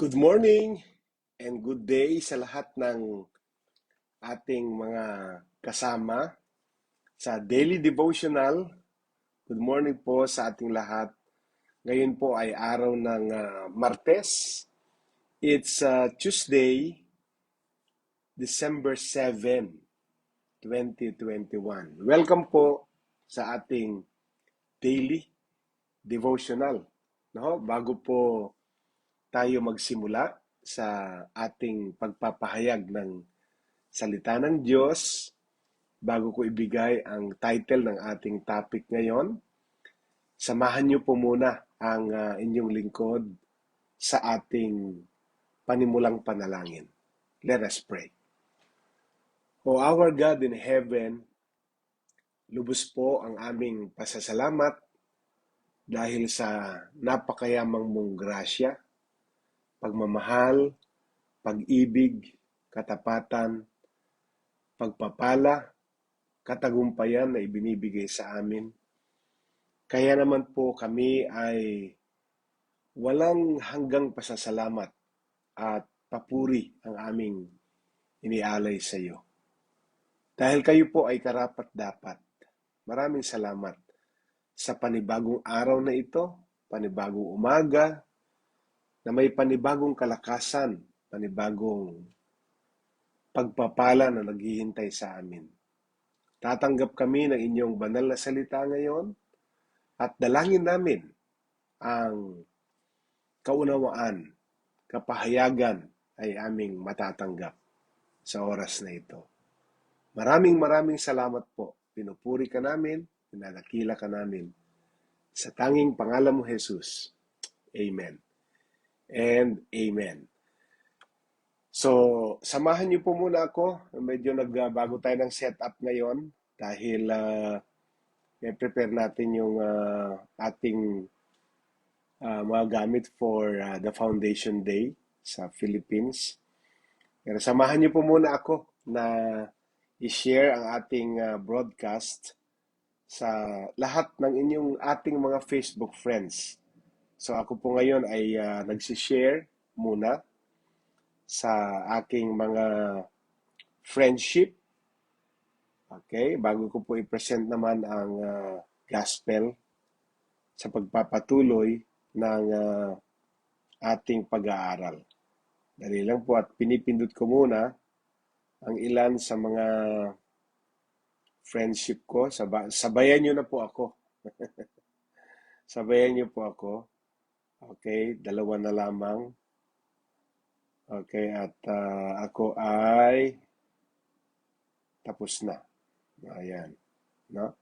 Good morning and good day sa lahat ng ating mga kasama sa Daily Devotional. Good morning po sa ating lahat. Ngayon po ay araw ng Martes. It's Tuesday, December 7, 2021. Welcome po sa ating Daily Devotional. No? Bago po tayo magsimula sa ating pagpapahayag ng salita ng Diyos, bago ko ibigay ang title ng ating topic ngayon, samahan niyo po muna ang inyong lingkod sa ating panimulang panalangin. Let us pray. O our God in heaven, lubos po ang aming pasasalamat dahil sa napakayamang mong grasya, pagmamahal, pag-ibig, katapatan, pagpapala, katagumpayan na ibinibigay sa amin. Kaya naman po kami ay walang hanggang pasasalamat at papuri ang aming inialay sa iyo. Dahil kayo po ay karapat-dapat. Maraming salamat sa panibagong araw na ito, panibagong umaga, na may panibagong kalakasan, panibagong pagpapala na naghihintay sa amin. Tatanggap kami ng inyong banal na salita ngayon at dalangin namin ang kaunawaan, kapahayagan ay aming matatanggap sa oras na ito. Maraming salamat po. Pinupuri ka namin, pinanakila ka namin. Sa tanging pangalan mo, Jesus. Amen. And Amen. So, samahan niyo po muna ako. Medyo nagbago tayo ng setup ngayon dahil i-prepare natin yung ating mga gamit for the Foundation Day sa Philippines. Pero samahan niyo po muna ako na i-share ang ating broadcast sa lahat ng inyong ating mga Facebook friends. So ako po ngayon ay nagsishare muna sa aking mga friendship. Okay, bago ko po i-present naman ang gospel sa pagpapatuloy ng ating pag-aaral. Dali lang po at pinipindot ko muna ang ilan sa mga friendship ko. Sabayan nyo na po ako. Sabayan nyo po ako. Okay, dalawa na lamang. Okay, at ako ay tapos na. Ayan. No?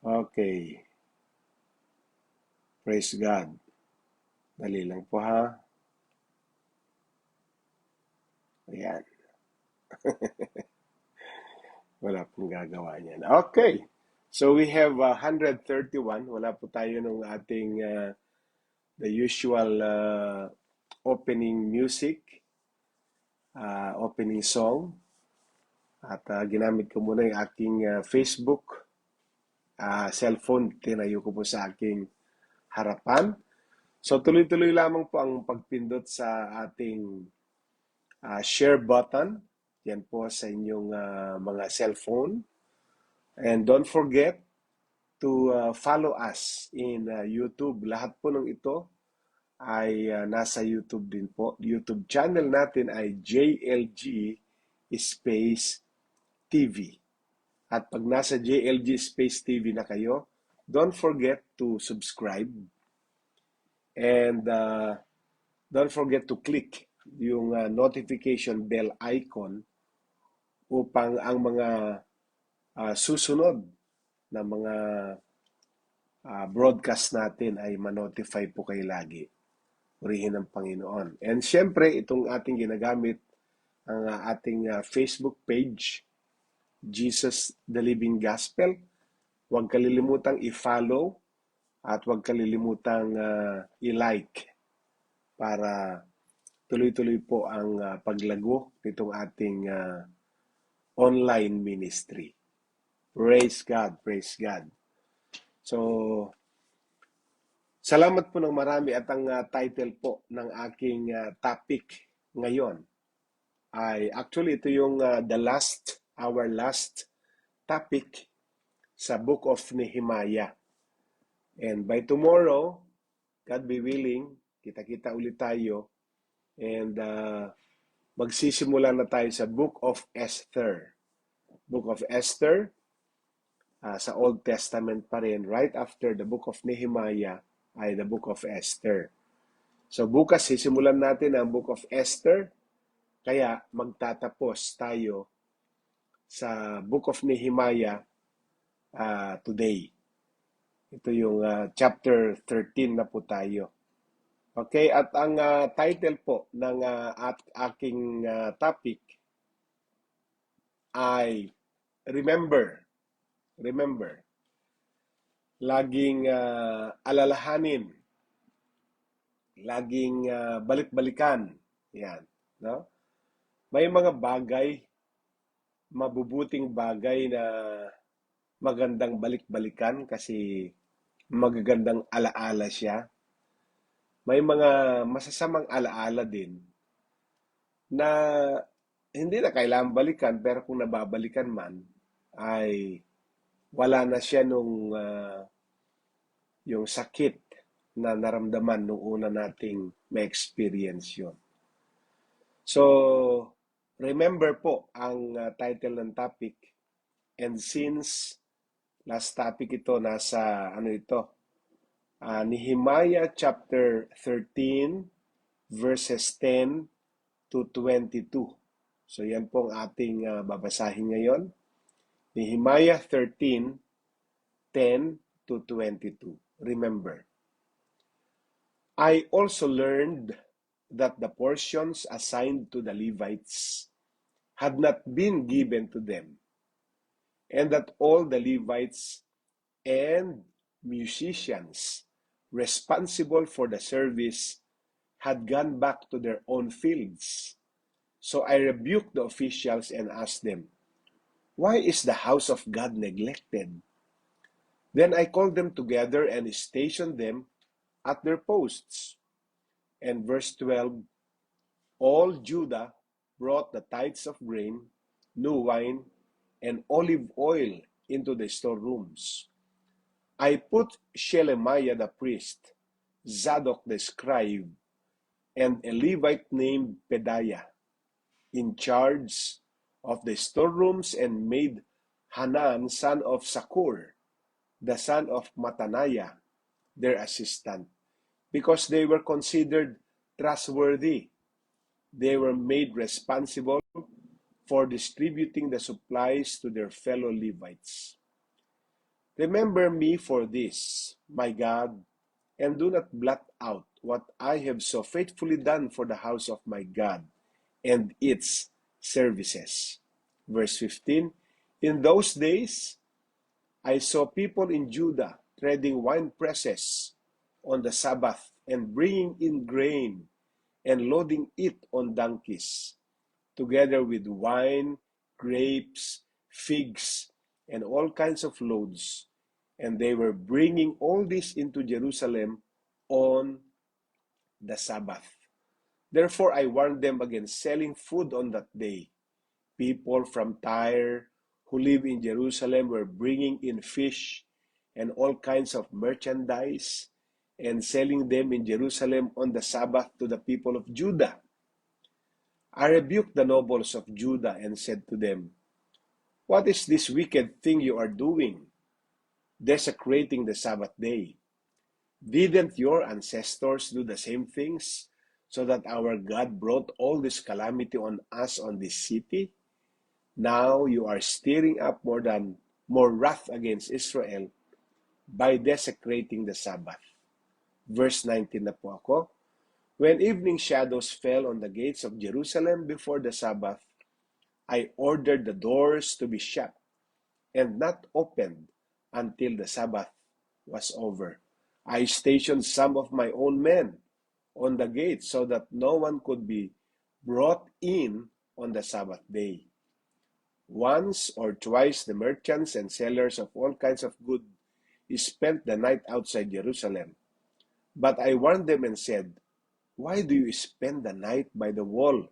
Okay. Praise God. Dali lang po ha. Ayan. Wala pong gagawa niyan. Okay. So we have 131. Wala po tayo nung ating the usual opening music, opening song. At ginamit ko muna yung aking Facebook cellphone. Tinayo ko po sa aking harapan. So tuloy-tuloy lamang po ang pagpindot sa ating share button. Yan po sa inyong mga cellphone. And don't forget to follow us in YouTube. Lahat po ng ito ay nasa YouTube din po. YouTube channel natin ay JLG Space TV. At pag nasa JLG Space TV na kayo, don't forget to subscribe and don't forget to click yung notification bell icon upang ang mga susunod na mga broadcast natin ay ma-notify po kayo lagi. Purihin ng Panginoon. And syempre, itong ating ginagamit, ang ating Facebook page, Jesus the Living Gospel. Huwag kalilimutang i-follow at huwag kalilimutang i-like para tuloy-tuloy po ang paglago nitong ating online ministry. Praise God, praise God. So, Salamat po ng marami at ang title po ng aking topic ngayon ay actually ito yung our last topic sa Book of Nehemiah. And by tomorrow, God be willing, kita-kita ulit tayo and magsisimula na tayo sa Book of Esther. Book of Esther, sa Old Testament pa rin, right after the Book of Nehemiah ay the Book of Esther. So bukas sisimulan natin ang Book of Esther, kaya magtatapos tayo sa Book of Nehemiah today. Ito yung chapter 13 na po tayo. Okay, at ang title po ng aking topic ay Remember. Remember. Laging alalahanin. Laging balik-balikan. Yan, no? May mga bagay, mabubuting bagay na magandang balik-balikan kasi magagandang alaala siya. May mga masasamang alaala din na hindi na kailangan balikan pero kung nababalikan man ay wala na siya nung yung sakit na naramdaman nung una nating ma-experience yun. So, remember po ang title ng topic. And since last topic ito, nasa Nehemiah chapter 13 verses 10 to 22. So yan po ang ating babasahin ngayon. Nehemiah 13, 10 to 22. Remember, I also learned that the portions assigned to the Levites had not been given to them, and that all the Levites and musicians responsible for the service had gone back to their own fields. So I rebuked the officials and asked them, "Why is the house of God neglected?" Then I called them together and stationed them at their posts. And verse 12, all Judah brought the tithes of grain, new wine, and olive oil into the storerooms. I put Shelemiah the priest, Zadok the scribe, and a Levite named Pedaiah in charge of the storerooms and made Hanan, son of Sakur, the son of Mataniah, their assistant, because they were considered trustworthy. They were made responsible for distributing the supplies to their fellow Levites. Remember me for this, my God, and do not blot out what I have so faithfully done for the house of my God and its services. Verse 15, in those days, I saw people in Judah treading wine presses on the Sabbath and bringing in grain and loading it on donkeys, together with wine, grapes, figs, and all kinds of loads. And they were bringing all this into Jerusalem on the Sabbath. Therefore, I warned them against selling food on that day. People from Tyre who live in Jerusalem were bringing in fish and all kinds of merchandise and selling them in Jerusalem on the Sabbath to the people of Judah. I rebuked the nobles of Judah and said to them, what is this wicked thing you are doing, desecrating the Sabbath day? Didn't your ancestors do the same things, so that our God brought all this calamity on us on this city? Now you are stirring up more wrath against Israel by desecrating the Sabbath. Verse 19 na po ako. When evening shadows fell on the gates of Jerusalem before the Sabbath, I ordered the doors to be shut and not opened until the Sabbath was over. I stationed some of my own men on the gates so that no one could be brought in on the Sabbath day. Once or twice the merchants and sellers of all kinds of goods spent the night outside Jerusalem. But I warned them and said, why do you spend the night by the wall?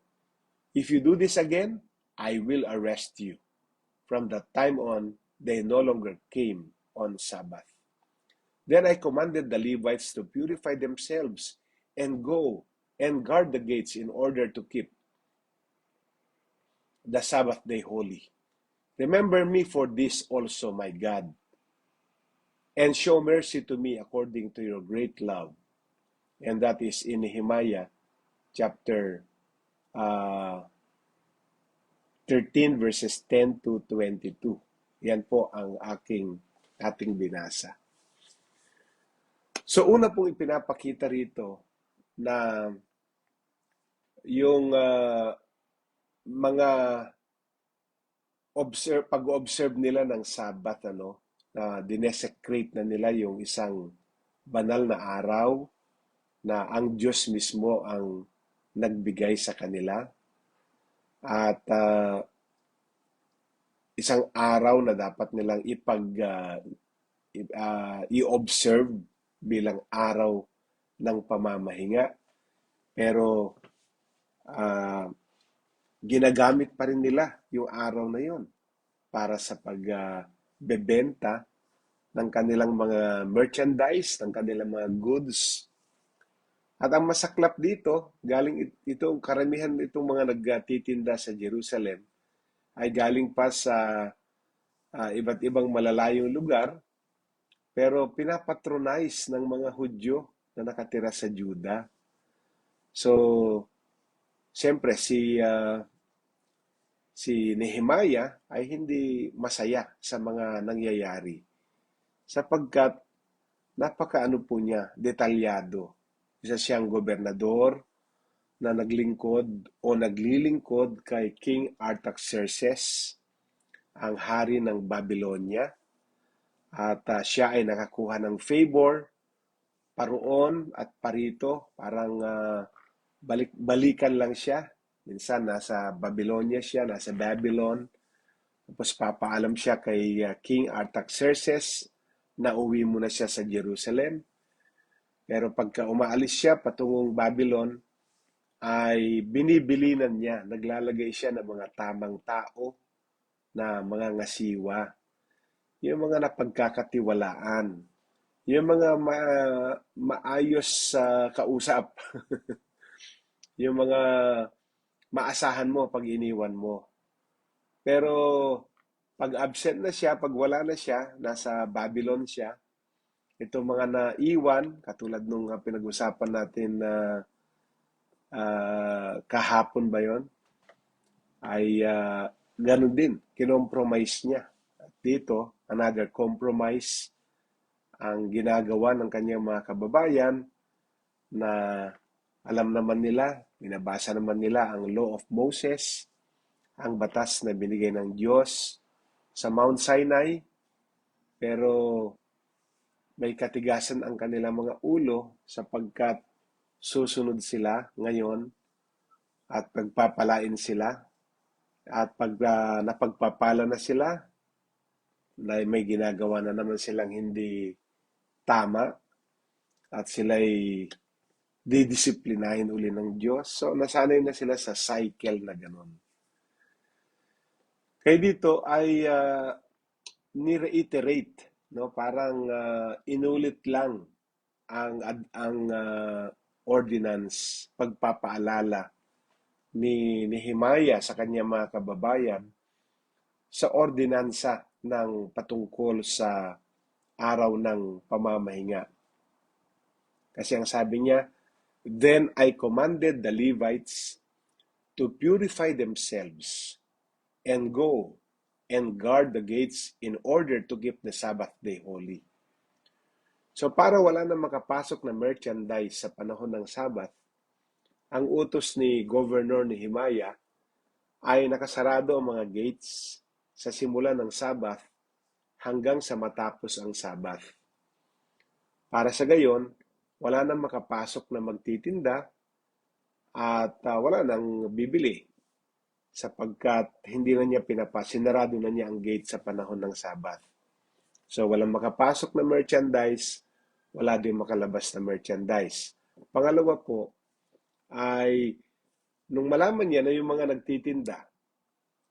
If you do this again, I will arrest you. From that time on, they no longer came on Sabbath. Then I commanded the Levites to purify themselves and go and guard the gates in order to keep the Sabbath day holy. Remember me for this also, my God, and show mercy to me according to your great love. And that is in Nehemiah chapter uh, 13 verses 10 to 22. Yan po ang ating binasa. So una pong ipinapakita rito na yung mga pag-observe nila ng Sabbath, na dinesecrate na nila yung isang banal na araw na ang Diyos mismo ang nagbigay sa kanila, at isang araw na dapat nilang i-observe bilang araw ng pamamahinga, pero ginagamit pa rin nila yung araw na yon para sa pagbebenta ng kanilang mga merchandise, ng kanilang mga goods. At ang masaklap dito, galing itong karamihan itong mga nagtitinda sa Jerusalem ay galing pa sa iba't ibang malalayong lugar, pero pinapatronize ng mga Hudyo na nakatira sa Juda. So, siyempre si Nehemiah ay hindi masaya sa mga nangyayari sapagkat napakaano po niya, detalyado. Isa siyang gobernador na naglingkod o naglilingkod kay King Artaxerxes, ang hari ng Babylonia. At siya ay nakakuha ng favor paroon at parito. Parang balik-balikan lang siya. Minsan nasa Babylonia siya, nasa Babylon. Tapos papaalam siya kay King Artaxerxes na uwi muna siya sa Jerusalem. Pero pagka umaalis siya patungong Babylon, ay binibilinan niya, naglalagay siya ng mga tamang tao na mga ngasiwa. Yung mga napagkakatiwalaan. Yung mga maayos sa kausap. Yung mga maasahan mo pag iniwan mo. Pero pag absent na siya, pag wala na siya, nasa Babylon siya, itong mga naiwan, katulad nung pinag-usapan natin na kahapon ba yon, ay ganun din, kinompromise niya. At dito, another compromise ang ginagawa ng kanyang mga kababayan na alam naman nila, binabasa naman nila ang Law of Moses, ang batas na binigay ng Diyos sa Mount Sinai, pero may katigasan ang kanilang mga ulo sapagkat susunod sila ngayon at pagpapalain sila, at pag napagpapala na sila, may ginagawa na naman silang hindi tama at sila'y didisiplinahin uli ng Diyos. So nasanay na sila sa cycle na gano'n. Kaya dito ay ni-reiterate, no? Parang inulit lang ang ordinance, pagpapaalala ni Nehemiah sa kanyang mga kababayan sa ordinansa ng patungkol sa araw ng pamamahinga. Kasi ang sabi niya, then I commanded the Levites to purify themselves and go and guard the gates in order to keep the Sabbath day holy. So para wala na makapasok na merchandise sa panahon ng Sabbath, ang utos ni Governor Nehemiah ay nakasarado ang mga gates sa simula ng Sabbath hanggang sa matapos ang Sabbath. Para sa gayon, wala nang makapasok na magtitinda at wala nang bibili sapagkat hindi na niya sinarado na niya ang gate sa panahon ng Sabbath. So walang makapasok na merchandise, wala din makalabas na merchandise. Pangalawa po ay nung malaman niya na yung mga nagtitinda,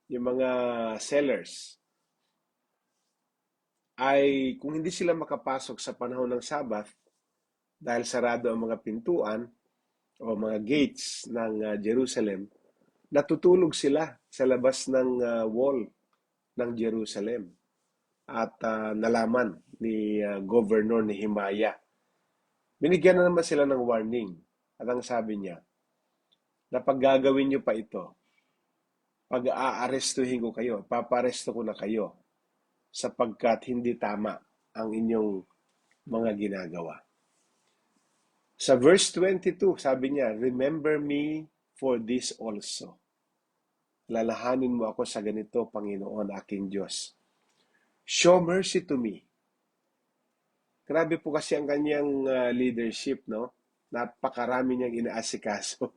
yung mga sellers, ay kung hindi sila makapasok sa panahon ng Sabbath dahil sarado ang mga pintuan o mga gates ng Jerusalem, natutulog sila sa labas ng wall ng Jerusalem. At nalaman ni Governor Nehemiah. Binigyan na naman sila ng warning. At ang sabi niya, na pag gagawin niyo pa ito, pag aarestuhin ko kayo, paparesto ko na kayo sapagkat hindi tama ang inyong mga ginagawa. Sa verse 22, sabi niya, remember me for this also. Lalahanin mo ako sa ganito, Panginoon, aking Diyos. Show mercy to me. Grabe po kasi ang kanyang leadership, no? Napakarami niyang inaasikaso.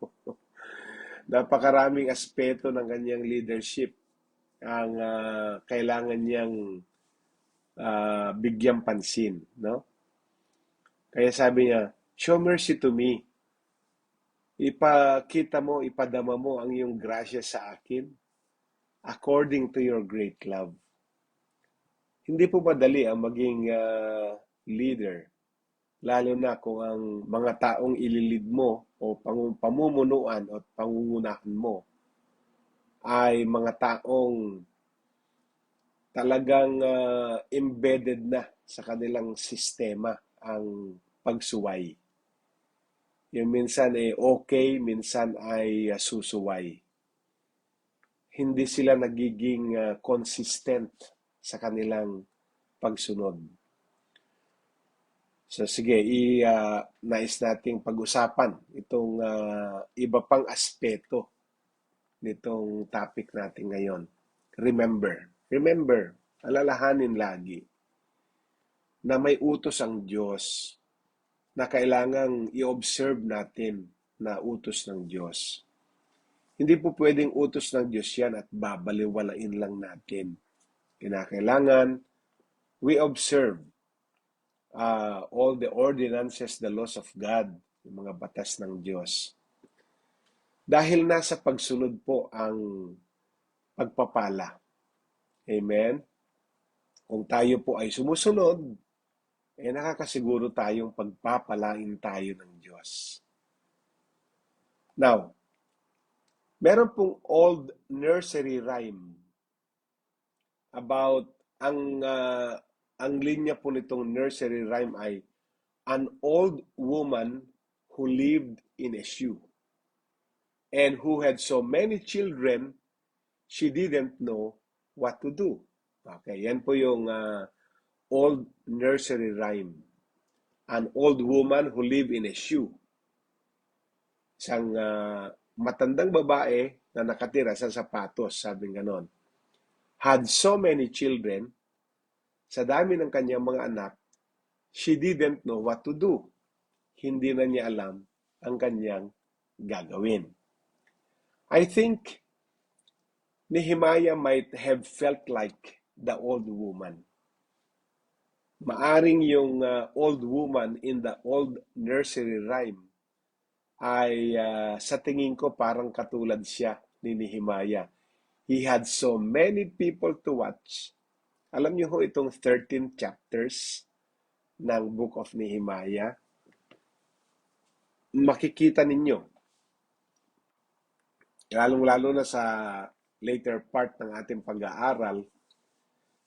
Napakaraming aspeto ng kanyang leadership ang kailangan niyang bigyang pansin, no? Kaya sabi niya, show mercy to me. Ipakita mo, ipadama mo ang iyong grasya sa akin according to your great love. Hindi po madali ang maging leader, lalo na kung ang mga taong ililid mo o pamumunuan o pangungunahan mo ay mga taong talagang embedded na sa kanilang sistema ang pagsuway. Yung minsan ay okay, minsan ay susuway. Hindi sila nagiging consistent sa kanilang pagsunod. So sige, nais nating pag-usapan itong iba pang aspeto nitong topic natin ngayon. Remember, alalahanin lagi na may utos ang Diyos na kailangang i-observe natin na utos ng Diyos. Hindi po pwedeng utos ng Diyos yan at babaliwalain lang natin. Kinakailangan we observe all the ordinances, the laws of God, yung mga batas ng Diyos. Dahil nasa pagsunod po ang pagpapala. Amen? Kung tayo po ay sumusunod, nakakasiguro tayong pagpapalain tayo ng Diyos. Now, meron pong old nursery rhyme about ang linya po nitong nursery rhyme ay an old woman who lived in a shoe and who had so many children she didn't know what to do. Okay, yan po yung old nursery rhyme. An old woman who lived in a shoe. Isang matandang babae na nakatira sa sapatos, sabing ganon. Had so many children, sa dami ng kanyang mga anak, she didn't know what to do. Hindi na niya alam ang kanyang gagawin. I think Nehemiah might have felt like the old woman. Maaring yung old woman in the old nursery rhyme ay sa tingin ko parang katulad siya ni Nehemiah. He had so many people to watch. Alam niyo ho itong 13 chapters ng Book of Nehemiah. Makikita ninyo, lalong-lalo na sa later part ng ating pag-aaral,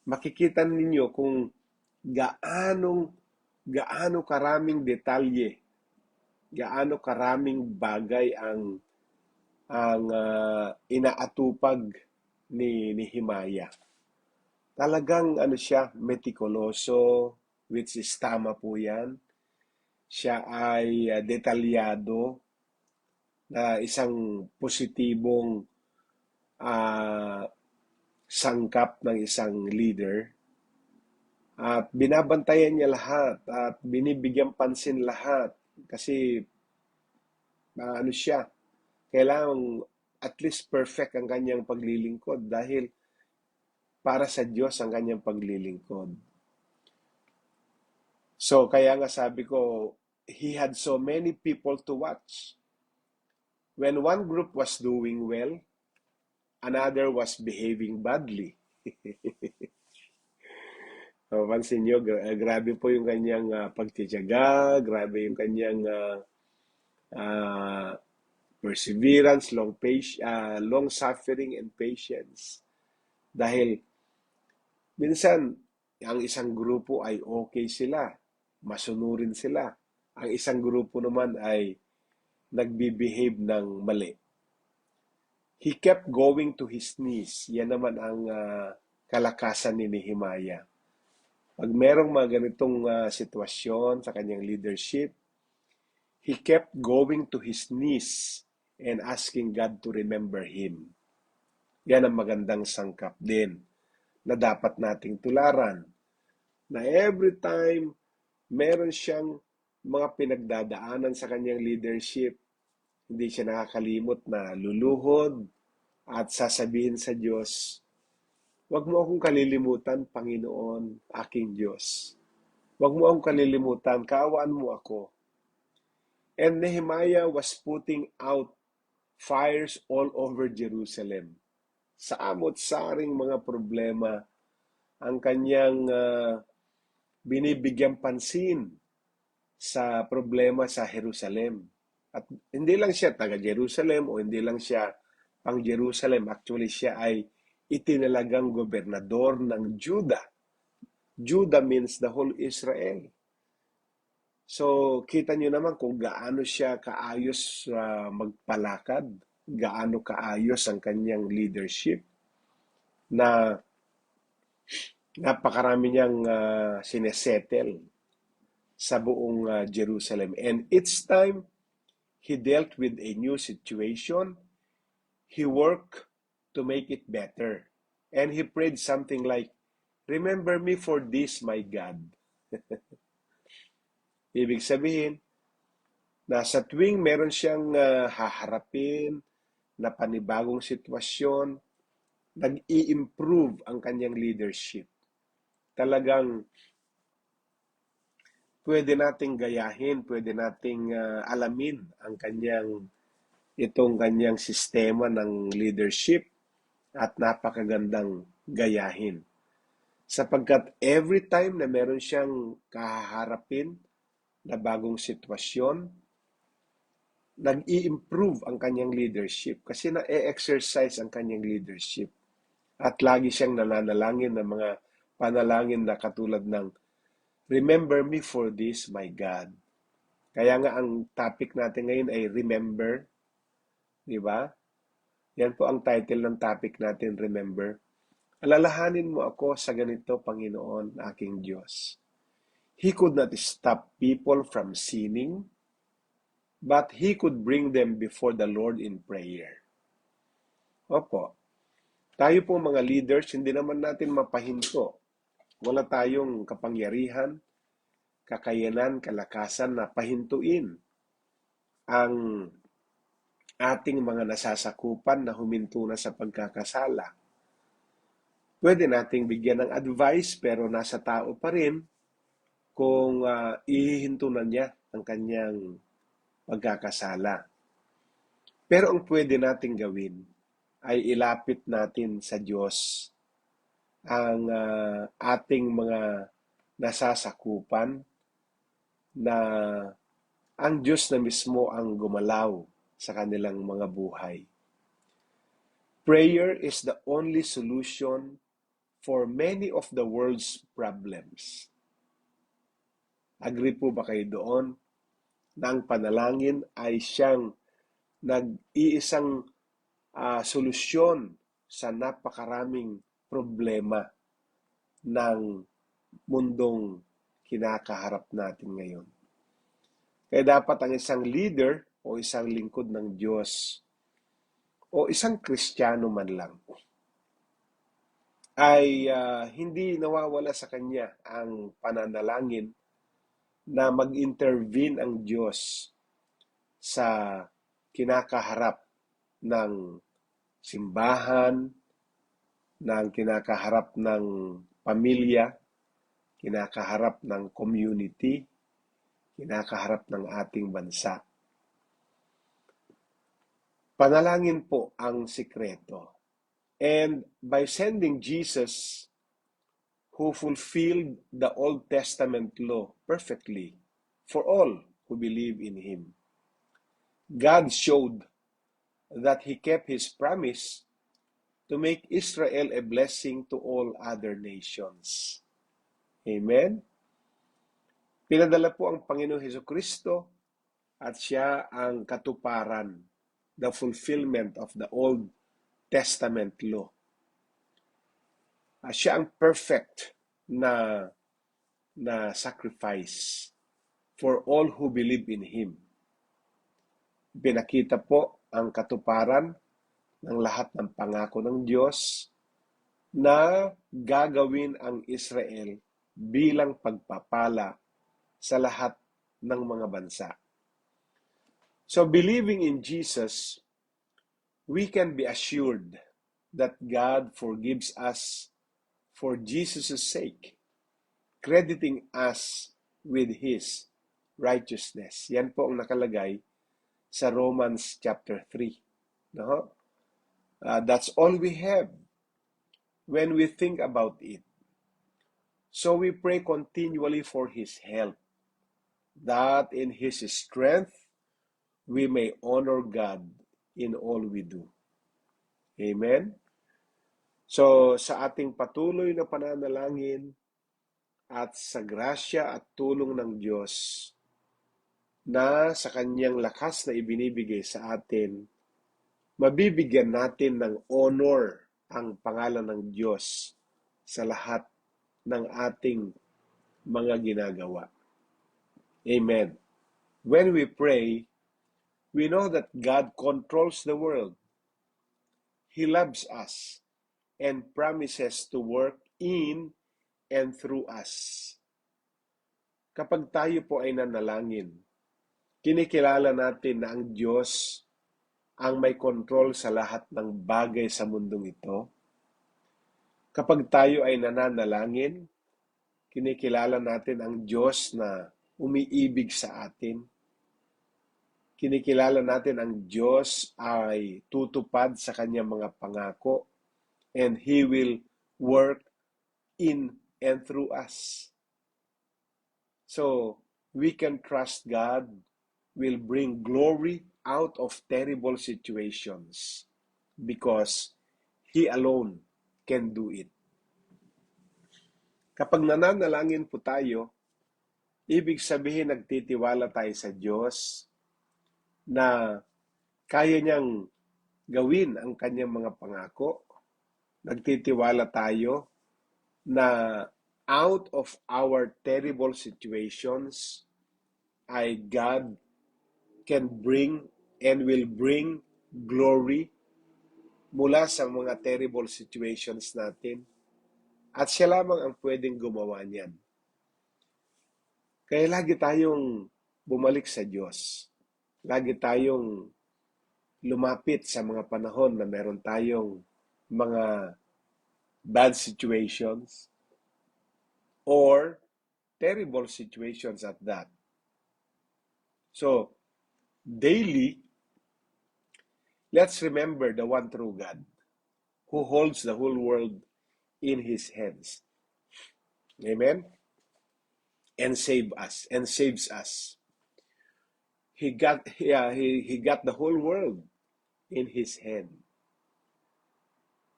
makikita ninyo kung gaano karaming detalye, gaano karaming bagay ang inaatupag ni Nehemiah. Talagang siya, meticuloso, which is tama po yan. Siya ay detalyado na isang positibong sangkap ng isang leader. At binabantayan niya lahat at binibigyan pansin lahat kasi siya, kailangan at least perfect ang kanyang paglilingkod dahil para sa Diyos ang kanyang paglilingkod. So kaya nga sabi ko, he had so many people to watch. When one group was doing well, another was behaving badly. Pansin nyo, grabe po yung kanyang pagtitiyaga, grabe yung kanyang uh, perseverance, long suffering and patience. Dahil minsan, ang isang grupo ay okay sila, masunurin sila. Ang isang grupo naman ay nagbe-behave ng mali. He kept going to his knees. Yan naman ang kalakasan ni Nehemiah. Pag merong mga ganitong sitwasyon sa kanyang leadership, he kept going to his knees and asking God to remember him. Yan ang magandang sangkap din na dapat nating tularan. Na every time meron siyang mga pinagdadaanan sa kanyang leadership, hindi siya nakakalimot na luluhod at sasabihin sa Diyos, "Huwag mo akong kalilimutan, Panginoon, aking Diyos. Huwag mo akong kalilimutan, kaawaan mo ako." And Nehemiah was putting out fires all over Jerusalem. Sa amot-saring mga problema, ang kanyang binibigyang pansin sa problema sa Jerusalem. At hindi lang siya taga Jerusalem o hindi lang siya pang Jerusalem. Actually, siya ay itinalagang gobernador ng Judah. Judah means the whole Israel. So, kita nyo naman kung gaano siya kaayos magpalakad, gaano kaayos ang kanyang leadership, na napakarami niyang sinesettle sa buong Jerusalem. And each time he dealt with a new situation, he worked to make it better. And he prayed something like, "Remember me for this, my God." Ibig sabihin, na sa tuwing meron siyang haharapin na panibagong sitwasyon, nag-i-improve ang kanyang leadership. Talagang pwede nating gayahin, pwede nating alamin ang itong kanyang sistema ng leadership at napakagandang gayahin. Sapagkat every time na meron siyang kaharapin na bagong sitwasyon, nag-i-improve ang kanyang leadership kasi na-exercise ang kanyang leadership. At lagi siyang nananalangin ng mga panalangin na katulad ng, "Remember me for this, my God." Kaya nga ang topic natin ngayon ay remember, di ba? Yan po ang title ng topic natin, remember. Alalahanin mo ako sa ganito, Panginoon, aking Diyos. He could not stop people from sinning, but he could bring them before the Lord in prayer. Opo, tayo po mga leaders, hindi naman natin mapahinto. Wala tayong kapangyarihan, kakayanan, kalakasan na pahintuin ang ating mga nasasakupan na huminto na sa pagkakasala. Pwede nating bigyan ng advice pero nasa tao pa rin kung ihihinto na niya ang kanyang pagkakasala. Pero ang pwede nating gawin ay ilapit natin sa Diyos ang ating mga nasasakupan na ang Diyos na mismo ang gumalaw sa kanilang mga buhay. Prayer is the only solution for many of the world's problems. Agree po ba kayo doon na ang panalangin ay siyang nag-iisang solusyon sa napakaraming problema ng mundong kinakaharap natin ngayon? Kaya dapat ang isang leader o isang lingkod ng Diyos o isang Kristiyano man lang ay hindi nawawala sa kanya ang pananalangin na mag-intervene ang Diyos sa kinakaharap ng simbahan, ng kinakaharap ng pamilya, kinakaharap ng community, kinakaharap ng ating bansa. Panalangin po ang sikreto. And by sending Jesus, who fulfilled the Old Testament law perfectly for all who believe in Him, God showed that He kept His promise to make Israel a blessing to all other nations. Amen? Pinadala po ang Panginoong Hesukristo at siya ang katuparan, the fulfillment of the Old Testament law. Siya ang perfect na sacrifice for all who believe in Him. Pinakita po ang katuparan ng lahat ng pangako ng Diyos na gagawin ang Israel bilang pagpapala sa lahat ng mga bansa. So believing in Jesus, we can be assured that God forgives us for Jesus' sake, crediting us with His righteousness. Yan po ang nakalagay sa Romans chapter 3. No? That's all we have when we think about it. So we pray continually for His help, that in His strength, we may honor God in all we do. Amen? So, sa ating patuloy na pananalangin at sa grasya at tulong ng Diyos na sa Kanyang lakas na ibinibigay sa atin, mabibigyan natin ng honor ang pangalan ng Diyos sa lahat ng ating mga ginagawa. Amen. When we pray, we know that God controls the world. He loves us and promises to work in and through us. Kapag tayo po ay nanalangin, kinikilala natin na ang Diyos ang may control sa lahat ng bagay sa mundong ito. Kapag tayo ay nananalangin, kinikilala natin ang Diyos na umiibig sa atin. Kinikilala natin ang Diyos ay tutupad sa kanyang mga pangako and He will work in and through us. So, we can trust God will bring glory out of terrible situations because He alone can do it. Kapag nananalangin po tayo, ibig sabihin nagtitiwala tayo sa Diyos na kaya niyang gawin ang kanyang mga pangako. Nagtitiwala tayo na out of our terrible situations ay God can bring and will bring glory mula sa mga terrible situations natin. At siya lamang ang pwedeng gumawa niyan. Kaya lagi tayong bumalik sa Diyos. Lagi tayong lumapit sa mga panahon na meron tayong mga bad situations or terrible situations at that. So, daily, let's remember the one true God who holds the whole world in His hands. Amen? And saves us. He got the whole world in His hand.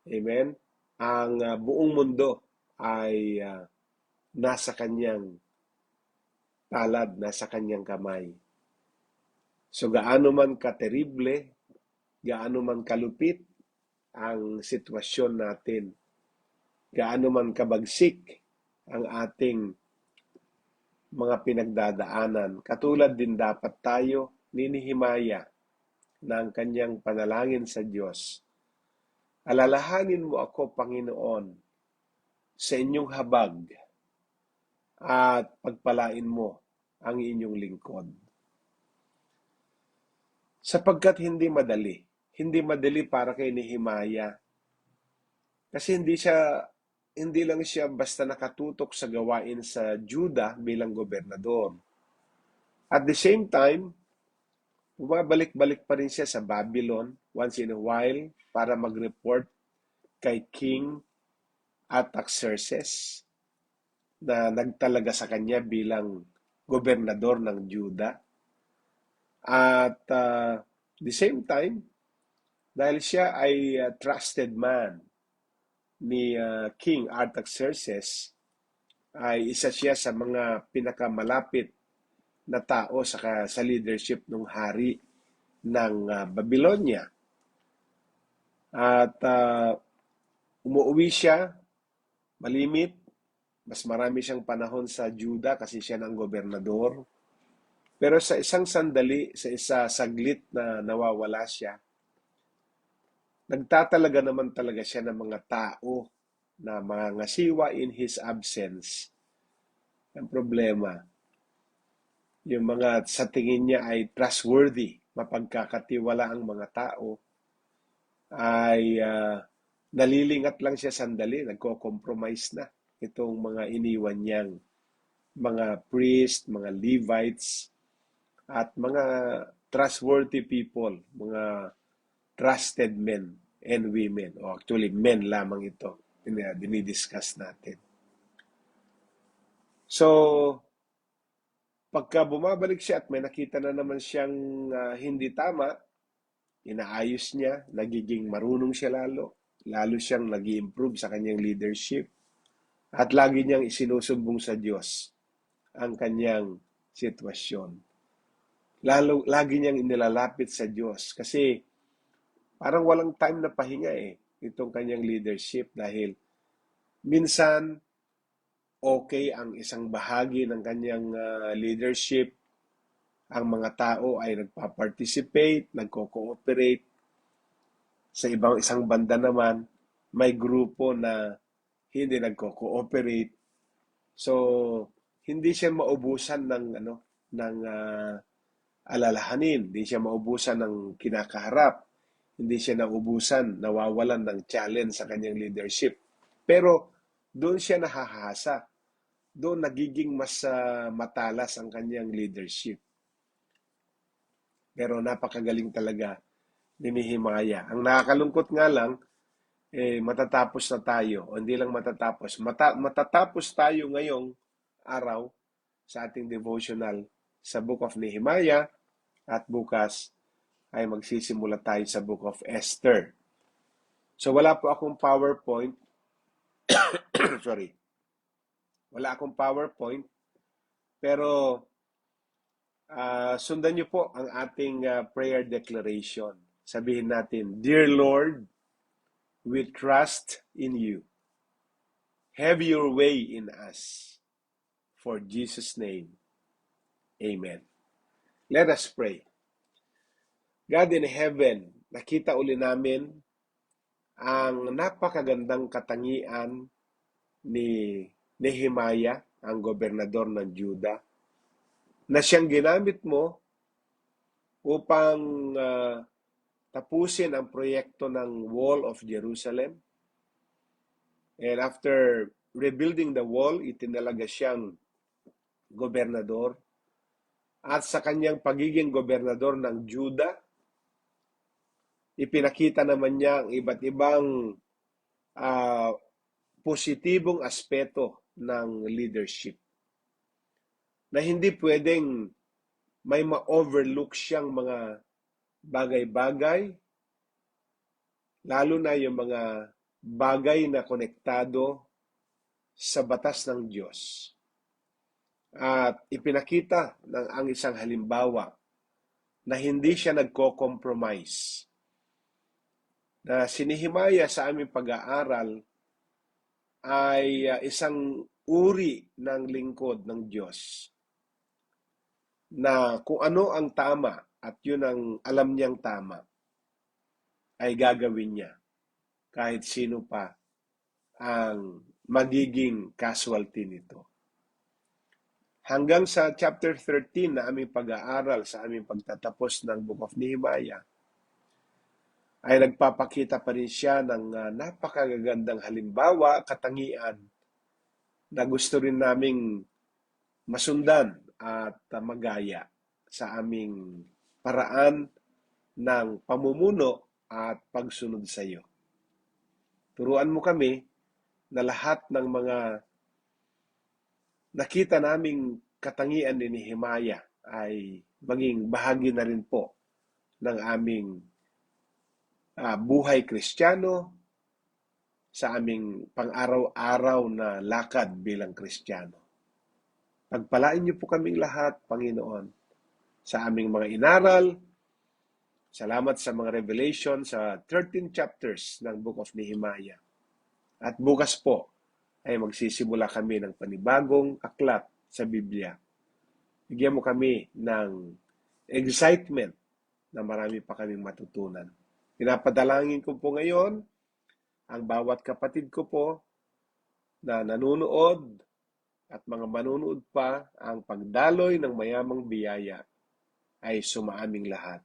Amen? Ang buong mundo ay nasa kanyang palad, nasa kanyang kamay. So gaano man katerible, gaano man kalupit ang sitwasyon natin, gaano man kabagsik ang ating mga pinagdadaanan, katulad din dapat tayo ni Nehemia na ang kanyang panalangin sa Diyos. Alalahanin mo ako, Panginoon, sa inyong habag at pagpalain mo ang inyong lingkod. Sapagkat hindi madali para kay Nehemia kasi hindi siya hindi lang siya basta nakatutok sa gawain sa Juda bilang gobernador. At the same time, bumabalik-balik pa rin siya sa Babylon once in a while para mag-report kay King Artaxerxes na nagtalaga sa kanya bilang gobernador ng Juda. At the same time, dahil siya ay trusted man ni King Artaxerxes, ay isa siya sa mga pinakamalapit na tao sa leadership ng hari ng Babylonia. At umuwi siya, malimit, mas marami siyang panahon sa Juda kasi siya ng gobernador. Pero sa isang sandali, sa isa saglit na nawawala siya, nagtatalaga naman talaga siya ng mga tao na mga ngasiwa in his absence. Ang problema, yung mga sa tingin niya ay trustworthy, mapagkakatiwala ang mga tao, ay nalilingat lang siya sandali, nagko-compromise na itong mga iniwan niyang mga priest, mga Levites, at mga trustworthy people, mga trusted men and women. O actually, men lamang ito. Dinidiscuss natin. So, pagka bumabalik siya at may nakita na naman siyang hindi tama, inaayos niya, nagiging marunong siya lalo. Lalo siyang nag-i-improve sa kanyang leadership. At lagi niyang isinusumbong sa Diyos ang kanyang sitwasyon. Lagi niyang inilalapit sa Diyos kasi parang walang time na pahinga itong kanyang leadership dahil minsan okay ang isang bahagi ng kanyang leadership, ang mga tao ay nagpa-participate, nagko-cooperate. Sa isang banda naman, may grupo na hindi nagko-cooperate. So, hindi siya maubusan ng alalahanin, hindi siya maubusan ng kinakaharap, hindi siya nawawalan ng challenge sa kanyang leadership. Pero doon siya nahahasa. Doon nagiging mas matalas ang kanyang leadership. Pero napakagaling talaga ni Nehemiah. Ang nakakalungkot nga lang, matatapos na tayo. O hindi lang matatapos. Matatapos tayo ngayong araw sa ating devotional sa Book of Nehemiah at bukas ay magsisimula tayo sa Book of Esther. So wala po akong PowerPoint. Sorry. Wala akong PowerPoint. Pero sundan niyo po ang ating prayer declaration. Sabihin natin, Dear Lord, we trust in you. Have your way in us. For Jesus' name, Amen. Let us pray. God in heaven, nakita uli namin ang napakagandang katangian ni Nehemiah, ang gobernador ng Juda, na siyang ginamit mo upang tapusin ang proyekto ng Wall of Jerusalem. And after rebuilding the wall, itinalaga siyang gobernador. At sa kanyang pagiging gobernador ng Juda, ipinakita naman niya ang iba't ibang positibong aspeto ng leadership. Na hindi pwedeng may ma-overlook siyang mga bagay-bagay, lalo na yung mga bagay na konektado sa batas ng Diyos. At ipinakita ang isang halimbawa na hindi siya nagko-compromise. Na si Nehemiah sa aming pag-aaral ay isang uri ng lingkod ng Diyos. Na kung ano ang tama at yun ang alam niyang tama, ay gagawin niya kahit sino pa ang magiging casualty nito. Hanggang sa chapter 13 na aming pag-aaral sa aming pagtatapos ng Book of Nehemiah, ay nagpapakita pa rin siya ng napakagagandang halimbawa, katangian na gusto rin naming masundan at magaya sa aming paraan ng pamumuno at pagsunod sa iyo. Turuan mo kami na lahat ng mga nakita naming katangian ni Nehemiah ay maging bahagi na rin po ng aming buhay Kristiyano, sa aming pang-araw-araw na lakad bilang Kristiyano. Pagpalain niyo po kaming lahat, Panginoon, sa aming mga inaral. Salamat sa mga revelation sa 13 chapters ng Book of Nehemiah. At bukas po ay magsisimula kami ng panibagong aklat sa Biblia. Bigyan mo kami ng excitement na marami pa kaming matutunan. Pinapadalangin ko po ngayon ang bawat kapatid ko po na nanunood at mga manunood pa, ang pagdaloy ng mayamang biyaya ay sumaaming lahat.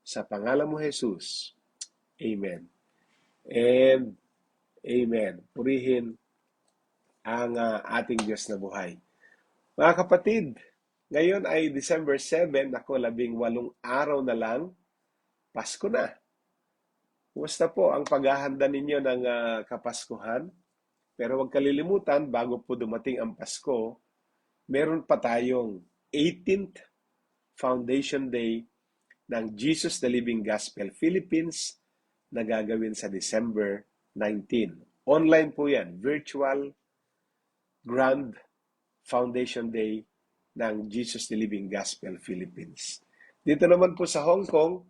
Sa pangalan mo, Jesus. Amen. And Amen. Purihin ang ating Diyos na buhay. Mga kapatid, ngayon ay December 7, ako 18 araw na lang, Pasko na. Kumusta po ang paghahanda ninyo ng Kapaskuhan? Pero huwag kalilimutan, bago po dumating ang Pasko, meron pa tayong 18th Foundation Day ng Jesus the Living Gospel Philippines na gagawin sa December 19. Online po yan, virtual Grand Foundation Day ng Jesus the Living Gospel Philippines. Dito naman po sa Hong Kong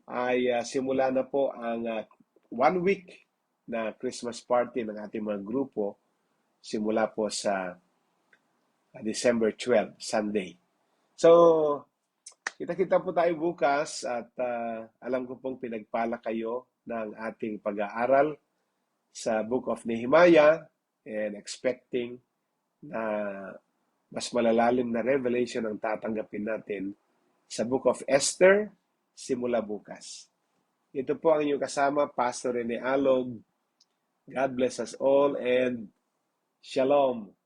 ay simula na po ang 1 week na Christmas party ng ating mga grupo simula po sa December 12, Sunday. So, kita-kita po tayo bukas at alam ko pong pinagpala kayo ng ating pag-aaral sa Book of Nehemiah and expecting na mas malalalim na revelation ang tatanggapin natin sa Book of Esther simula bukas. Ito po ang inyong kasama, Pastor Rene Alog. God bless us all and Shalom.